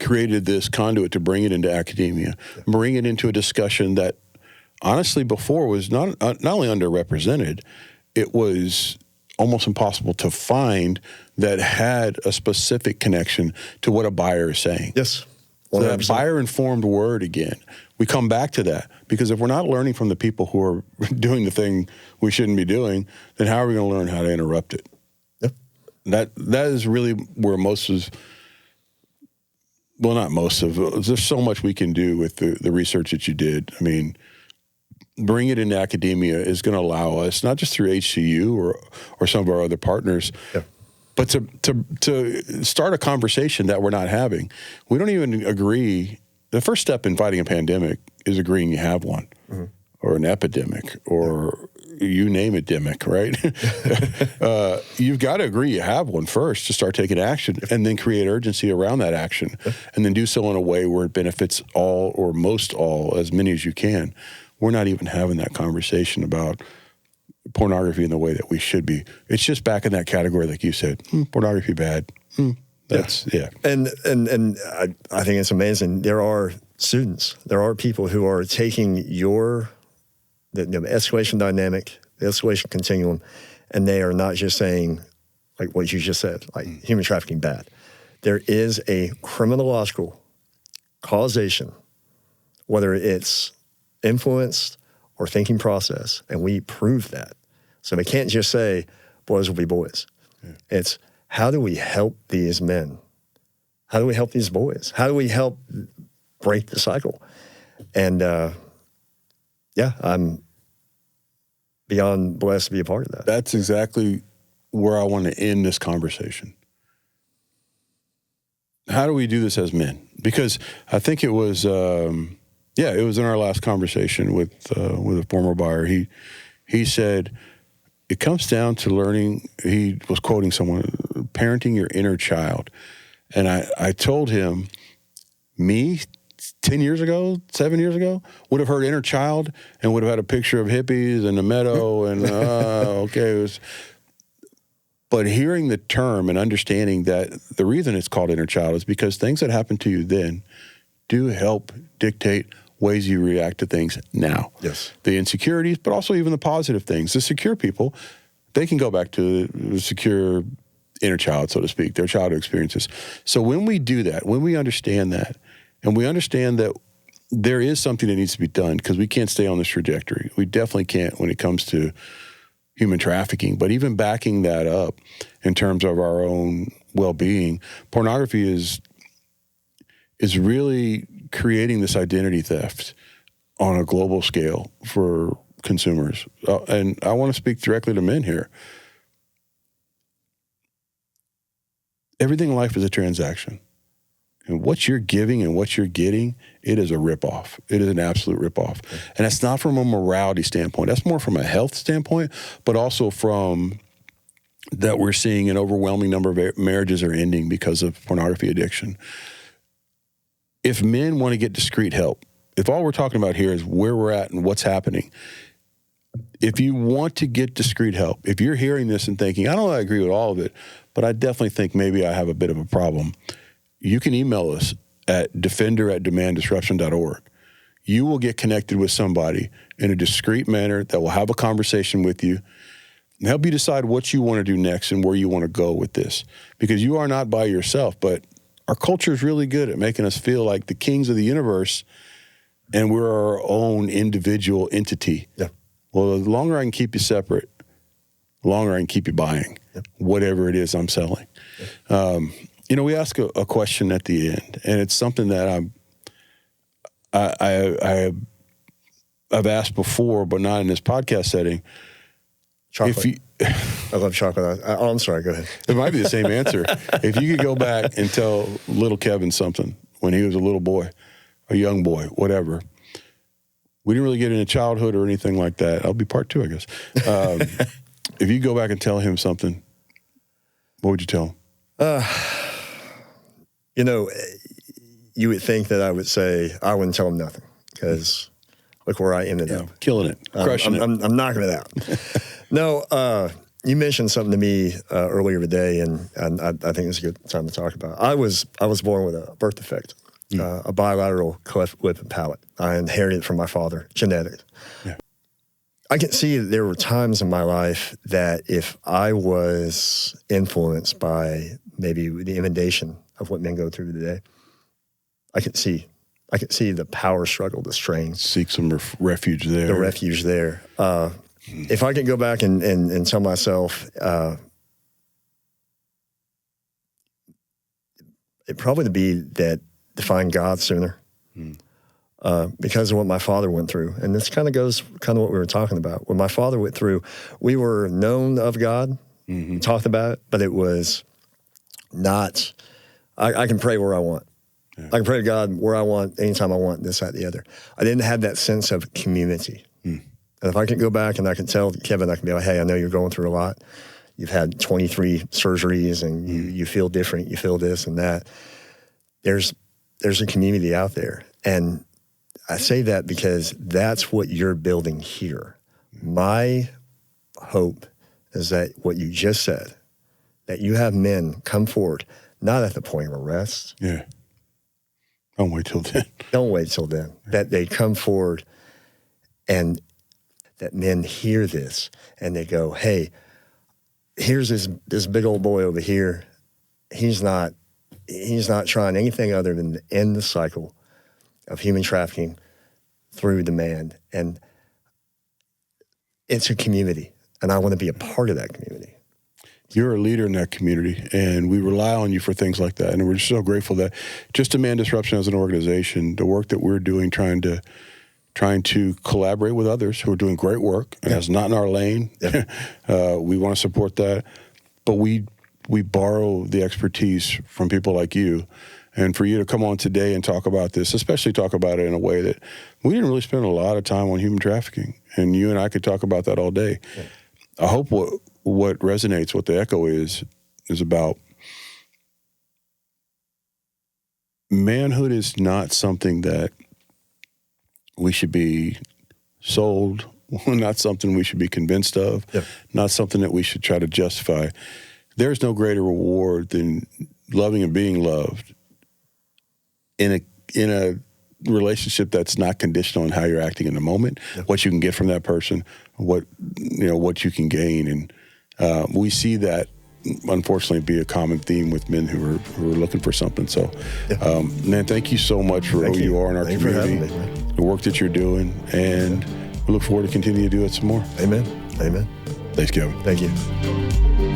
B: created this conduit to bring it into academia, bring it into a discussion that honestly before was not only underrepresented, it was almost impossible to find that had a specific connection to what a buyer is saying.
C: Yes.
B: So that buyer-informed word again. We come back to that because if we're not learning from the people who are doing the thing we shouldn't be doing, then how are we going to learn how to interrupt it? Yep. That is really where most of, well, not most of, there's so much we can do with the research that you did. I mean, bring it into academia is going to allow us, not just through HCU or some of our other partners, but to start a conversation that we're not having. We don't even agree. The first step in fighting a pandemic is agreeing you have one, or an epidemic, or you name it, demic, right? You've got to agree you have one first to start taking action, and then create urgency around that action, and then do so in a way where it benefits all or most all, as many as you can. We're not even having that conversation about pornography in the way that we should be. It's just back in that category, like you said, pornography bad. That's
C: And I think it's amazing. There are students, there are people who are taking the escalation dynamic, the escalation continuum, and they are not just saying, like what you just said, like human trafficking bad. There is a criminological causation, whether it's influenced or thinking process, and we prove that. So they can't just say, boys will be boys. Yeah. It's, how do we help these men? How do we help these boys? How do we help break the cycle? And I'm beyond blessed to be a part of that.
B: That's exactly where I want to end this conversation. How do we do this as men? Because I think it was, it was in our last conversation with a former buyer. He said, it comes down to learning, he was quoting someone, parenting your inner child. And I told him, me, 10 years ago, 7 years ago, would have heard inner child and would have had a picture of hippies and a meadow and, but hearing the term and understanding that the reason it's called inner child is because things that happen to you then do help dictate ways you react to things now.
C: Yes.
B: The insecurities, but also even the positive things. The secure people, they can go back to the secure inner child, so to speak, their childhood experiences. So when we do that, when we understand that, and we understand that there is something that needs to be done, because we can't stay on this trajectory. We definitely can't when it comes to human trafficking, but even backing that up in terms of our own well-being, pornography is really creating this identity theft on a global scale for consumers. And I want to speak directly to men here. Everything in life is a transaction. And what you're giving and what you're getting, it is a ripoff. It is an absolute ripoff. Okay. And that's not from a morality standpoint. That's more from a health standpoint, but also from that we're seeing an overwhelming number of marriages are ending because of pornography addiction. If men want to get discreet help, if all we're talking about here is where we're at and what's happening, if you want to get discreet help, if you're hearing this and thinking, I don't know I agree with all of it, but I definitely think maybe I have a bit of a problem, you can email us at defender@demanddisruption.org. You will get connected with somebody in a discreet manner that will have a conversation with you and help you decide what you want to do next and where you want to go with this. Because you are not by yourself, but our culture is really good at making us feel like the kings of the universe and we're our own individual entity. Yeah. Well, the longer I can keep you separate, the longer I can keep you buying whatever it is I'm selling. Yeah. We ask a question at the end, and it's something that I've asked before, but not in this podcast setting.
C: Chocolate. I love chocolate. I'm sorry, go ahead.
B: It might be the same answer. If you could go back and tell little Kevin something when he was a little boy, a young boy, whatever. We didn't really get into childhood or anything like that. That'll be part 2, I guess. If you go back and tell him something, what would you tell him?
C: You would think that I would say, I wouldn't tell him nothing, because look where I ended up.
B: Killing it, crushing it.
C: I'm knocking it out. No, you mentioned something to me earlier today, and I think it's a good time to talk about. I was born with a birth defect, a bilateral cleft lip and palate. I inherited it from my father, genetics. Yeah. I can see that there were times in my life that if I was influenced by maybe the inundation of what men go through today, I could see the power struggle, the strain.
B: Seek some refuge there.
C: The refuge there. If I could go back and tell myself, it'd probably be that to find God sooner. Because of what my father went through. And this kind of goes what we were talking about. When my father went through, we were known of God, talked about it, but it was not, I can pray where I want. Yeah. I can pray to God where I want, anytime I want, this, that, the other. I didn't have that sense of community. And if I can go back and I can tell Kevin, I can be like, hey, I know you're going through a lot. You've had 23 surgeries and you feel different. You feel this and that. There's a community out there. And I say that because that's what you're building here. My hope is that what you just said, that you have men come forward, not at the point of arrest.
B: Yeah. Don't wait till then.
C: Don't wait till then. That they come forward and that men hear this and they go, hey, here's this big old boy over here. He's not trying anything other than to end the cycle of human trafficking through demand. And it's a community, and I want to be a part of that community.
B: You're a leader in that community, and we rely on you for things like that. And we're just so grateful that just Demand Disruption as an organization, the work that we're doing, trying to collaborate with others who are doing great work, and that's not in our lane. We want to support that, but we borrow the expertise from people like you. And for you to come on today and talk about this, especially talk about it in a way that we didn't really spend a lot of time on human trafficking, and you and I could talk about that all day. Yeah. I hope what resonates, what the echo is about manhood is not something that we should be sold, not something we should be convinced of, not something that we should try to justify. There's no greater reward than loving and being loved in a relationship that's not conditional on how you're acting in the moment, what you can get from that person, what you can gain. And we see that, unfortunately, be a common theme with men who are looking for something. So, man, thank you so much for who you are in our community, the work that you're doing, and we look forward to continuing to do it some more.
C: Amen. Amen.
B: Thanks, Kevin.
C: Thank you.